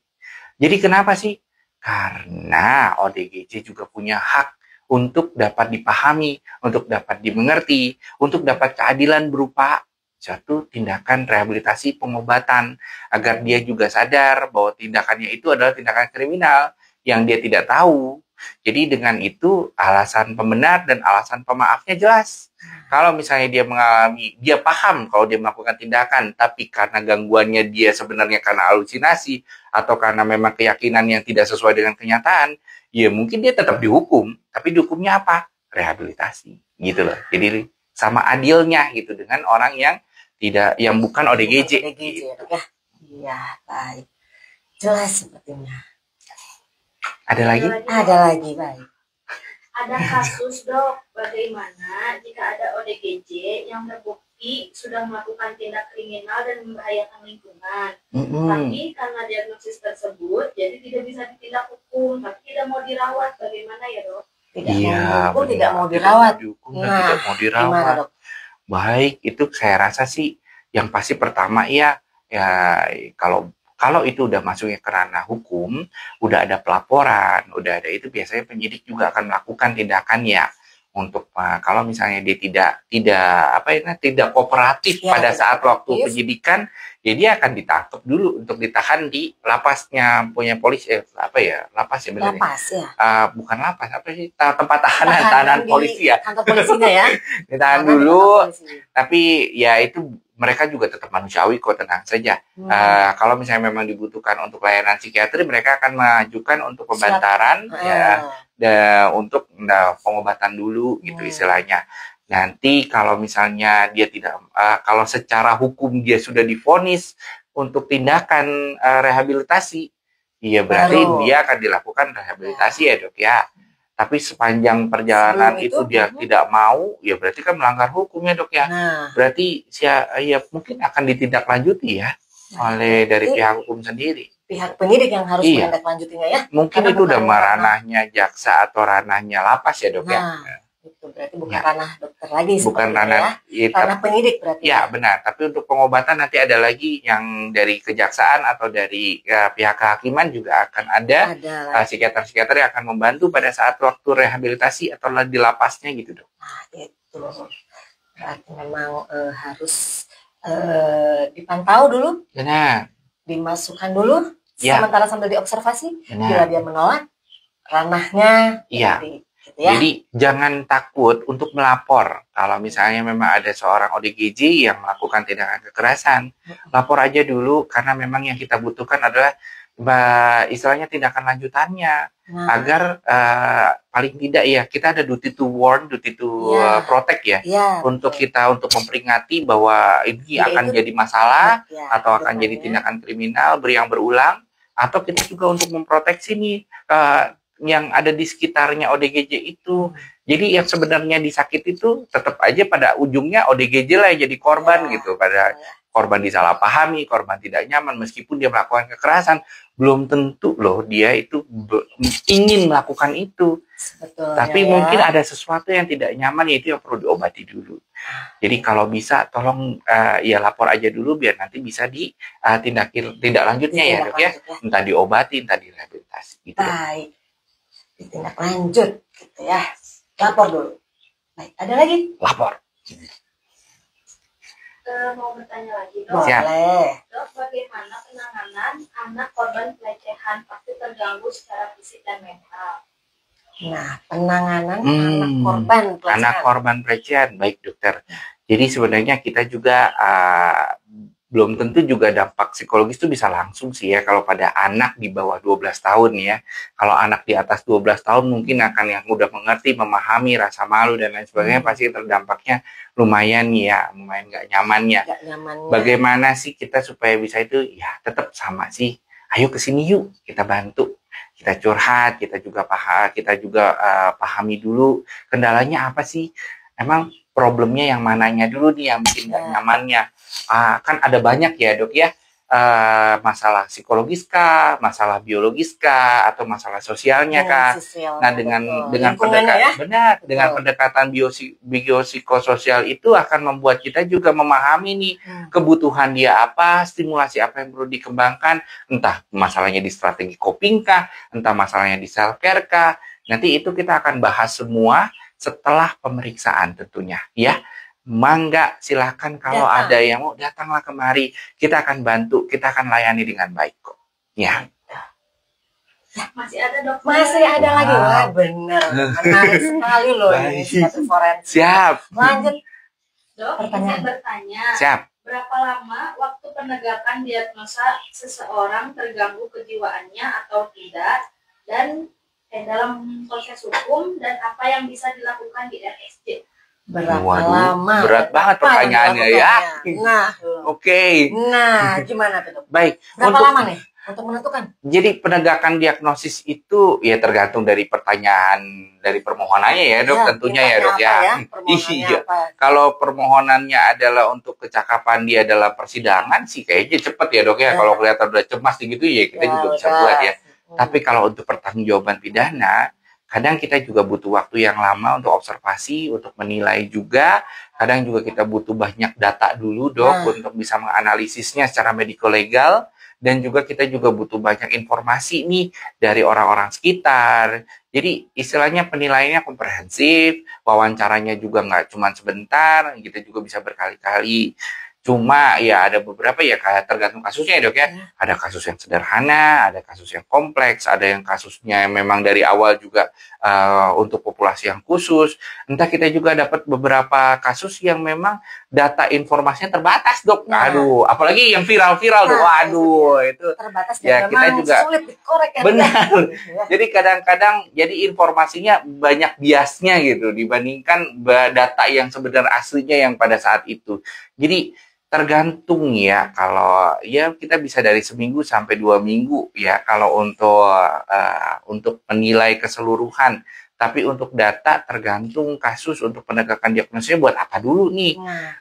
S2: Jadi kenapa sih? Karena ODGJ juga punya hak untuk dapat dipahami, untuk dapat dimengerti, untuk dapat keadilan berupa suatu tindakan rehabilitasi pengobatan agar dia juga sadar bahwa tindakannya itu adalah tindakan kriminal yang dia tidak tahu. Jadi dengan itu alasan pembenar dan alasan pemaafnya jelas. Kalau misalnya dia paham kalau dia melakukan tindakan, tapi karena gangguannya dia sebenarnya karena halusinasi atau karena memang keyakinan yang tidak sesuai dengan kenyataan, ya mungkin dia tetap dihukum. Tapi dihukumnya apa? Rehabilitasi, gitu loh. Jadi sama adilnya gitu dengan orang yang bukan ODGJ.
S1: Iya, baik. Jelas sepertinya.
S2: Ada lagi?
S1: Ada lagi, baik.
S3: Ada kasus, Dok, bagaimana jika ada ODGJ yang terbukti sudah melakukan tindak kriminal dan membahayakan lingkungan. Tapi karena diagnosis tersebut, jadi tidak bisa ditindak hukum, tapi tidak mau dirawat. Bagaimana ya, Dok?
S1: Tidak mau dirawat.
S2: Tidak mau dirawat. Baik, itu saya rasa sih yang pasti pertama ya kalau itu udah masuknya ke ranah hukum, udah ada pelaporan, udah ada itu biasanya penyidik juga akan melakukan tindakannya untuk kalau misalnya dia tidak kooperatif pada saat waktu penyidikan, ya dia akan ditangkap dulu untuk ditahan di lapasnya punya polisi lapas ya benar.
S1: Lapas ya.
S2: Bukan lapas, tempat tahanan polisi ya.
S1: Kantor polisinya ya.
S2: Ditahan dulu, tapi ya itu mereka juga tetap manusiawi kok, tenang saja. Kalau misalnya memang dibutuhkan untuk layanan psikiatri, mereka akan mengajukan untuk pembantaran untuk pengobatan dulu gitu istilahnya. Nanti kalau misalnya dia kalau secara hukum dia sudah divonis untuk tindakan rehabilitasi, ya berarti dia akan dilakukan rehabilitasi ya Dok ya. Tapi sepanjang perjalanan itu dia tidak mau, ya berarti kan melanggar hukum ya Dok ya. Berarti ya mungkin akan ditindaklanjuti ya oleh dari pihak hukum sendiri.
S1: Pihak penyidik yang harus menindaklanjutinya ya.
S2: Mungkin itu udah ranahnya jaksa atau ranahnya lapas ya Dok ya.
S1: Itu berarti bukan ranah dokter lagi.
S2: Bukan ranah
S1: ranah penyidik berarti.
S2: Ya benar, tapi untuk pengobatan nanti ada lagi yang dari kejaksaan atau dari pihak kehakiman juga akan ada psikiater-psikiater yang akan membantu pada saat waktu rehabilitasi atau di lapasnya gitu Dok.
S1: Nah itu berarti memang harus dipantau dulu.
S2: Benar.
S1: Dimasukkan dulu sementara sambil diobservasi. Bila dia menolak ranahnya ya.
S2: Jadi jangan takut untuk melapor. Kalau misalnya memang ada seorang ODGJ yang melakukan tindakan kekerasan, lapor aja dulu karena memang yang kita butuhkan adalah istilahnya tindakan lanjutannya. Agar paling tidak ya kita ada duty to warn, duty to protect ya. Untuk kita untuk memperingati bahwa ini akan jadi masalah atau akan jadi tindakan kriminal yang berulang, atau kita juga untuk memproteksi nih yang ada di sekitarnya ODGJ itu. Jadi yang sebenarnya disakiti itu tetap aja pada ujungnya ODGJ lah yang jadi korban gitu. Pada korban disalahpahami, korban tidak nyaman meskipun dia melakukan kekerasan, belum tentu loh dia itu ingin melakukan itu.
S1: Betul,
S2: tapi mungkin ada sesuatu yang tidak nyaman, yaitu yang perlu diobati dulu. Jadi kalau bisa tolong ya lapor aja dulu biar nanti bisa tindak lanjutnya ya dok ya. Entah diobati, entah direhabilitasi gitu.
S1: Baik. Ditindak lanjut gitu ya. Lapor dulu. Baik, ada lagi?
S2: Lapor.
S3: Mau bertanya lagi dok.
S1: Boleh.
S3: Dok, bagaimana penanganan anak korban pelecehan pasti terganggu secara fisik dan mental?
S1: Nah, penanganan anak korban pelecehan.
S2: Anak korban pelecehan, baik dokter. Jadi sebenarnya kita juga belum tentu juga dampak psikologis itu bisa langsung sih ya kalau pada anak di bawah 12 tahun ya. Kalau anak di atas 12 tahun mungkin akan yang udah mengerti, memahami rasa malu dan lain sebagainya, pasti terdampaknya lumayan ya, lumayan nggak nyamannya. Bagaimana sih kita supaya bisa itu ya tetap sama sih. Ayo ke sini yuk, kita bantu. Kita curhat, kita juga pahami dulu kendalanya apa sih. Emang problemnya yang mananya dulu nih yang bikin gak nyamannya. Kan ada banyak ya dok ya, masalah psikologis kah, masalah biologis kah, atau masalah sosialnya kah. Nah dengan pendekatan biopsikososial itu akan membuat kita juga memahami nih kebutuhan dia apa, stimulasi apa yang perlu dikembangkan, entah masalahnya di strategi coping kah, entah masalahnya di self care kah. Nanti itu kita akan bahas semua setelah pemeriksaan tentunya ya. Mangga silahkan kalau ada yang mau datanglah kemari, kita akan bantu, kita akan layani dengan baik kok ya.
S3: Masih ada dok?
S1: Masih ada lagi. Wah bener, menarik sekali loh ini forensik.
S2: Siap.
S1: Lanjut
S3: dok, saya bertanya.
S2: Siap.
S3: Berapa lama waktu penegakan diagnosa seseorang terganggu kejiwaannya atau tidak, dan dalam proses hukum, dan apa yang bisa dilakukan di RSJ?
S1: Berapa lama?
S2: Berat banget pertanyaannya ya.
S1: Nah,
S2: oke.
S1: Nah, gimana tuh?
S2: Baik.
S1: Berapa lama nih untuk menentukan?
S2: Jadi penegakan diagnosis itu ya tergantung dari pertanyaan, dari permohonannya ya dok, tentunya ya dok ya. Iya. Kalau permohonannya adalah untuk kecakapan dia dalam persidangan sih kayaknya cepet ya dok ya. Kalau kelihatan udah cemas gitu ya kita juga bisa buat ya. Tapi kalau untuk pertanggungjawaban pidana, kadang kita juga butuh waktu yang lama untuk observasi, untuk menilai juga. Kadang juga kita butuh banyak data dulu dok untuk bisa menganalisisnya secara mediko-legal. Dan juga kita juga butuh banyak informasi nih dari orang-orang sekitar. Jadi istilahnya penilaiannya komprehensif, wawancaranya juga nggak cuma sebentar, kita juga bisa berkali-kali. Cuma ya ada beberapa ya kayak tergantung kasusnya ya dok ya. Ada kasus yang sederhana, ada kasus yang kompleks, ada yang kasusnya memang dari awal juga untuk populasi yang khusus. Entah kita juga dapat beberapa kasus yang memang data informasinya terbatas dok. Aduh, apalagi yang viral-viral dok. Waduh, itu
S1: terbatas
S2: ya kita juga
S1: sulit dikorek ya.
S2: Benar. Jadi kadang-kadang jadi informasinya banyak biasnya gitu dibandingkan data yang sebenarnya aslinya yang pada saat itu. Jadi tergantung ya, kalau ya kita bisa dari seminggu sampai 2 minggu ya kalau untuk menilai keseluruhan. Tapi untuk data tergantung kasus, untuk penegakan diagnosisnya buat apa dulu nih.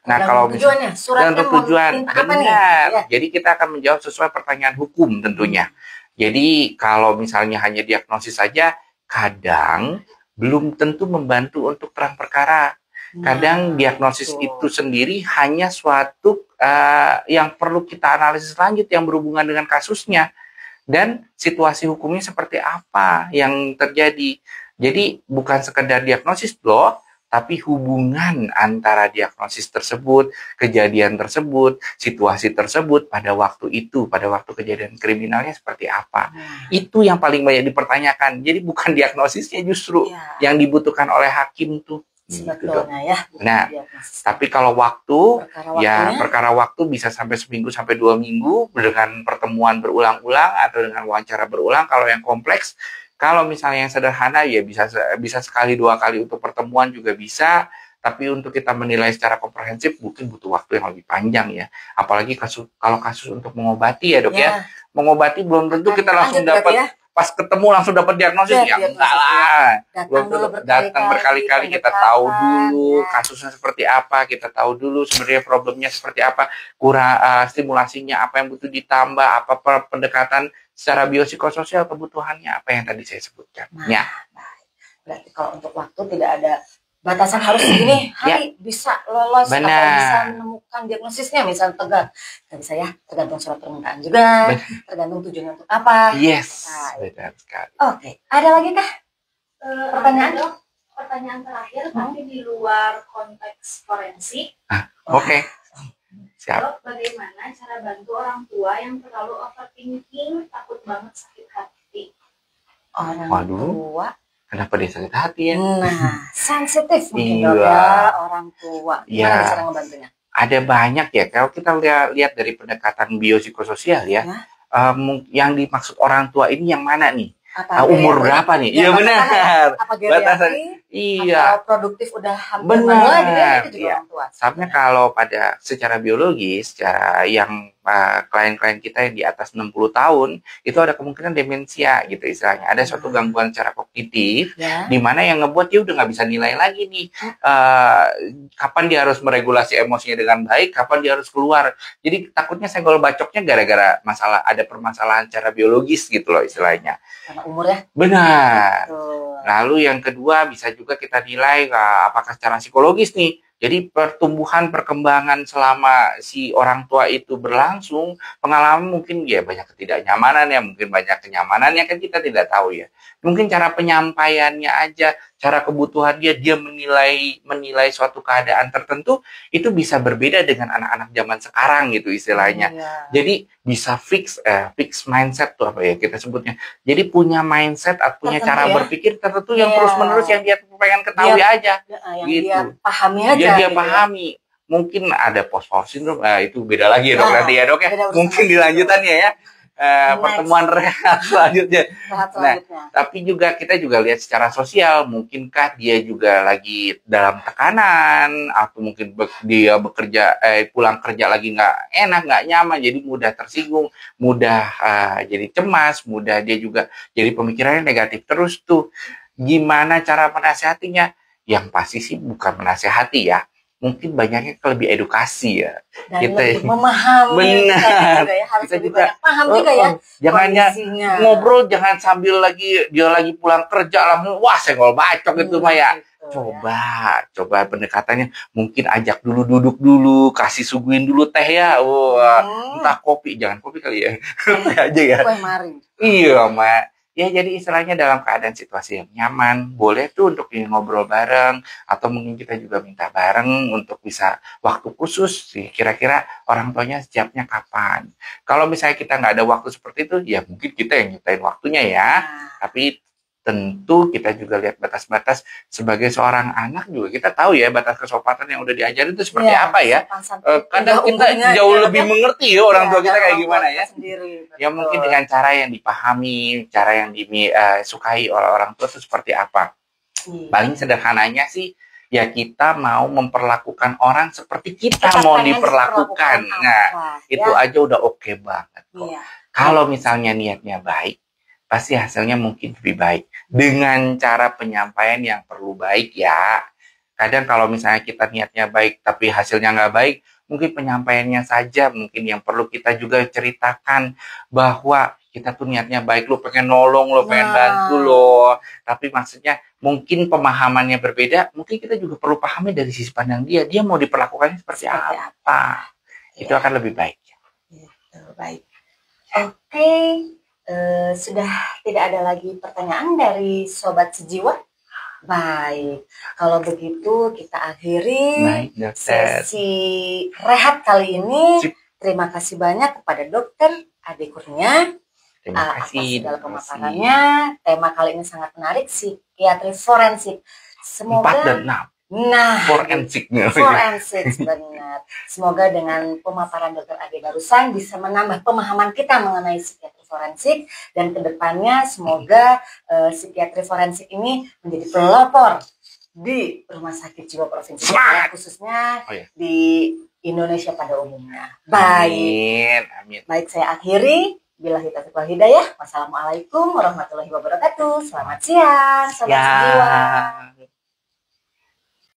S2: Nah kalau
S1: tujuannya,
S2: dan untuk tujuan
S1: benar.
S2: Jadi kita akan menjawab sesuai pertanyaan hukum tentunya. Jadi kalau misalnya hanya diagnosis saja, kadang belum tentu membantu untuk terang perkara. Kadang diagnosis itu sendiri hanya suatu yang perlu kita analisis lanjut yang berhubungan dengan kasusnya dan situasi hukumnya seperti apa yang terjadi. Jadi bukan sekedar diagnosis loh, tapi hubungan antara diagnosis tersebut, kejadian tersebut, situasi tersebut pada waktu itu, pada waktu kejadian kriminalnya seperti apa. Itu yang paling banyak dipertanyakan. Jadi bukan diagnosisnya justru yang dibutuhkan oleh hakim tuh.
S1: Sebetulnya ya.
S2: Nah, tapi kalau waktu, perkara waktu bisa sampai seminggu sampai 2 minggu dengan pertemuan berulang-ulang atau dengan wawancara berulang. Kalau yang kompleks, kalau misalnya yang sederhana ya bisa sekali 2 kali untuk pertemuan juga bisa. Tapi untuk kita menilai secara komprehensif mungkin butuh waktu yang lebih panjang ya. Apalagi kalau kasus untuk mengobati ya dok ya. Mengobati belum tentu kita langsung dapat pas ketemu langsung dapat diagnosis ya enggak lah. Datang berkali-kali kita tahu dulu kasusnya seperti apa, kita tahu dulu sebenarnya problemnya seperti apa, stimulasinya apa yang butuh ditambah, apa pendekatan secara biopsikososial kebutuhannya apa yang tadi saya sebutkan.
S1: Berarti kalau untuk waktu tidak ada batasan harus segini hari bisa lolos atau bisa menemukan diagnosisnya, misalnya nggak bisa ya, tergantung surat permintaan juga, tergantung tujuannya untuk apa.
S2: Benar sekali.
S1: Oke, ada lagi kah pertanyaan?
S3: Pertanyaan terakhir tapi di luar konteks forensik.
S2: Siap.
S3: Dok, bagaimana cara bantu orang tua yang terlalu overthinking, takut banget sakit hati?
S1: Orang tua
S2: kenapa dia sakit hati ya?
S1: Nah, sensitif mungkin dok ya orang tua. Gimana cara ngebantunya?
S2: Ada banyak ya. Kalau kita lihat dari pendekatan biopsikososial ya, yang dimaksud orang tua ini yang mana nih? Umur berapa nih? Iya benar.
S1: Apa geriatri?
S2: Iya.
S1: Atau produktif udah hampir manual gitu ya, itu juga orang tua.
S2: Sebenarnya kalau secara biologis, secara yang klien-klien kita yang di atas 60 tahun, itu ada kemungkinan demensia gitu istilahnya. Ada suatu gangguan secara kognitif, di mana yang ngebuat dia udah nggak bisa nilai lagi nih. Kapan dia harus meregulasi emosinya dengan baik, kapan dia harus keluar. Jadi takutnya senggol bacoknya gara-gara ada permasalahan secara biologis gitu loh istilahnya.
S1: Karena umur ya?
S2: Benar. Lalu yang kedua bisa juga kita nilai apakah secara psikologis nih. Jadi pertumbuhan perkembangan selama si orang tua itu berlangsung, pengalaman mungkin ya banyak ketidaknyamanan ya, mungkin banyak kenyamanannya kan kita tidak tahu ya. Mungkin cara penyampaiannya aja, cara kebutuhan dia menilai suatu keadaan tertentu itu bisa berbeda dengan anak-anak zaman sekarang gitu istilahnya. Jadi bisa fix mindset tuh apa ya kita sebutnya. Jadi punya mindset atau punya cara berpikir tertentu yang terus-menerus yang dia pengen ketahui aja.
S1: Yang
S2: gitu.
S1: dia pahami aja.
S2: Dia pahami. Mungkin ada post-post syndrome, itu beda lagi ya dok nanti ya dok ya. Mungkin dilanjutannya ya. Pertemuan rehat selanjutnya. Tapi juga kita juga lihat secara sosial, mungkinkah dia juga lagi dalam tekanan atau mungkin dia bekerja pulang kerja lagi nggak enak, nggak nyaman, jadi mudah tersinggung, mudah jadi cemas, mudah dia juga jadi pemikirannya negatif terus tuh. Gimana cara menasihatinya? Yang pasti sih bukan menasihati ya. Mungkin banyaknya lebih edukasi ya.
S1: Dan kita lebih memahami.
S2: Benar.
S1: Harus lebih banyak paham juga ya.
S2: Jangannya ngobrol, jangan sambil dia lagi pulang kerja langsung wah senggol bacok gitu mah ya. Coba pendekatannya mungkin ajak dulu duduk dulu, kasih suguhin dulu teh ya. Entah kopi, jangan kopi kali ya. Teh aja ya. Iya, Mak. Ya jadi istilahnya dalam keadaan situasi yang nyaman, boleh tuh untuk ngobrol bareng, atau mungkin kita juga minta bareng untuk bisa waktu khusus sih, kira-kira orang tuanya siapnya kapan. Kalau misalnya kita nggak ada waktu seperti itu, ya mungkin kita yang nyiptain waktunya ya, tapi tentu kita juga lihat batas-batas sebagai seorang anak juga kita tahu ya batas kesopanan yang udah diajarin itu seperti apa ya. Kadang kita jauh lebih mengerti ya orang tua kita kayak gimana ya. Ya mungkin dengan cara yang dipahami, cara yang disukai oleh orang tua itu seperti apa. Paling sederhananya sih ya kita mau memperlakukan orang seperti kita mau diperlakukan. Nah, itu aja udah oke banget kok. Kalau misalnya niatnya baik, pasti hasilnya mungkin lebih baik. Dengan cara penyampaian yang perlu baik ya. Kadang kalau misalnya kita niatnya baik tapi hasilnya nggak baik, mungkin penyampaiannya saja mungkin yang perlu kita juga ceritakan bahwa kita tuh niatnya baik, lo pengen nolong, lo pengen bantu lo. Tapi maksudnya mungkin pemahamannya berbeda, mungkin kita juga perlu pahami dari sisi pandang dia. Dia mau diperlakukannya seperti apa. Itu akan lebih baik.
S1: Baik. Oke. Sudah tidak ada lagi pertanyaan dari Sobat Sejiwa. Baik, kalau begitu kita akhiri
S2: Baik, dokter.
S1: sesi rehat kali ini.
S2: Sip.
S1: Terima kasih banyak kepada Dokter Ade Kurnia
S2: Terima
S1: atas
S2: kasih.
S1: segala
S2: terima kasih.
S1: pemaparannya. Tema kali ini sangat menarik, psikiatri forensik.
S2: 4 dan
S1: Semoga
S2: 6.
S1: nah
S2: Forensiknya.
S1: forensik benar. Semoga dengan pemaparan Dokter Ade barusan bisa menambah pemahaman kita mengenai psikiatri forensik, dan kedepannya semoga psikiatri forensik ini menjadi pelopor di Rumah Sakit Jiwa Provinsi Jawa, khususnya di Indonesia pada umumnya. Baik,
S2: Amin.
S1: baik, saya akhiri. Billahi taufiq wal hidayah. Wassalamualaikum warahmatullahi wabarakatuh. Selamat siang, sobat
S2: Ya.
S1: sejiwa.